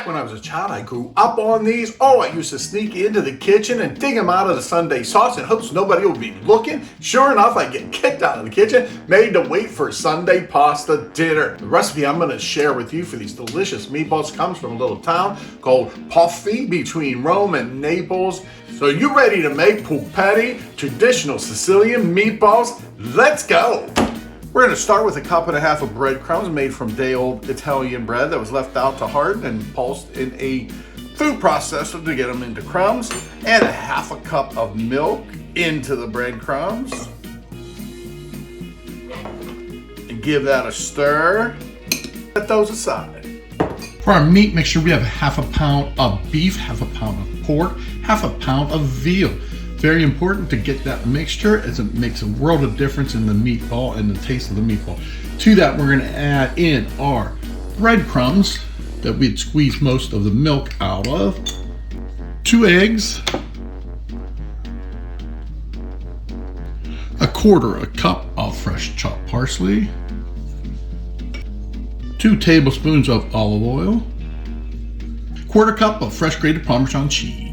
Back when I was a child, I grew up on these. Oh, I used to sneak into the kitchen and dig them out of the Sunday sauce in hopes nobody would be looking. Sure enough, I get kicked out of the kitchen, made to wait for Sunday pasta dinner. The recipe I'm going to share with you for these delicious meatballs comes from a little town called Foodie between Rome and Naples. So you ready to make pulpetti, traditional Sicilian meatballs? Let's go! We're going to start with 1.5 cups of breadcrumbs made from day-old Italian bread that was left out to harden and pulsed in a food processor to get them into crumbs. Add 1/2 cup of milk into the breadcrumbs. And give that a stir. Set those aside. For our meat mixture, we have 1/2 pound of beef, 1/2 pound of pork, 1/2 pound of veal. Very important to get that mixture as it makes a world of difference in the meatball and the taste of the meatball. To that, we're going to add in our breadcrumbs that we'd squeeze most of the milk out of, 2 eggs, 1/4 cup of fresh chopped parsley, 2 tablespoons of olive oil, 1/4 cup of fresh grated Parmesan cheese.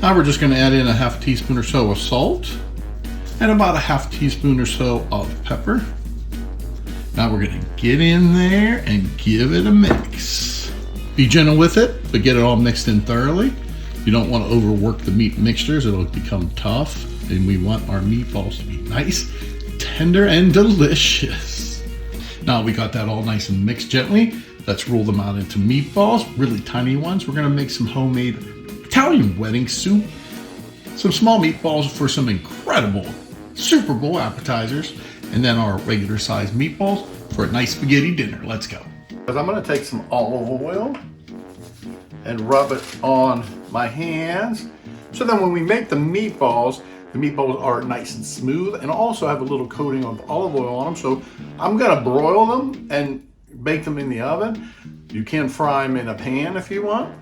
Now we're just going to add in 1/2 teaspoon or so of salt and about 1/2 teaspoon or so of pepper. Now we're going to get in there and give it a mix. Be gentle with it, but get it all mixed in thoroughly. You don't want to overwork the meat mixtures, it'll become tough, and we want our meatballs to be nice, tender, and delicious. Now we got that all nice and mixed gently. Let's roll them out into meatballs, really tiny ones. We're going to make some homemade Italian wedding soup, some small meatballs for some incredible Super Bowl appetizers, and then our regular sized meatballs for a nice spaghetti dinner. Let's go. I'm going to take some olive oil and rub it on my hands. So then when we make the meatballs are nice and smooth and also have a little coating of olive oil on them. So I'm going to broil them and bake them in the oven. You can fry them in a pan if you want.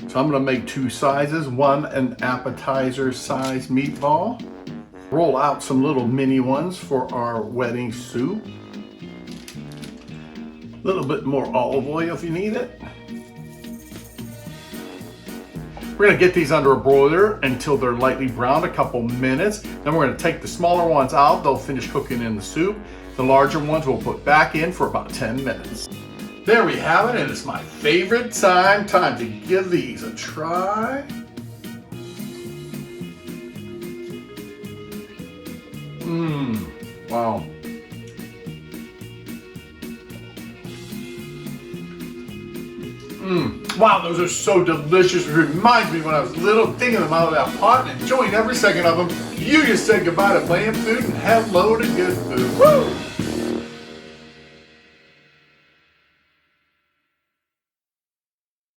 So I'm going to make 2 sizes, one an appetizer size meatball. Roll out some little mini ones for our wedding soup. A little bit more olive oil if you need it. We're going to get these under a broiler until they're lightly browned, a couple minutes. Then we're going to take the smaller ones out. They'll finish cooking in the soup. The larger ones we'll put back in for about 10 minutes. There we have it, and it's my favorite time to give these a try. Wow. Wow, those are so delicious. It reminds me when I was little, taking them out of that pot and enjoying every second of them. You just said goodbye to bland food and hello to good food. Woo!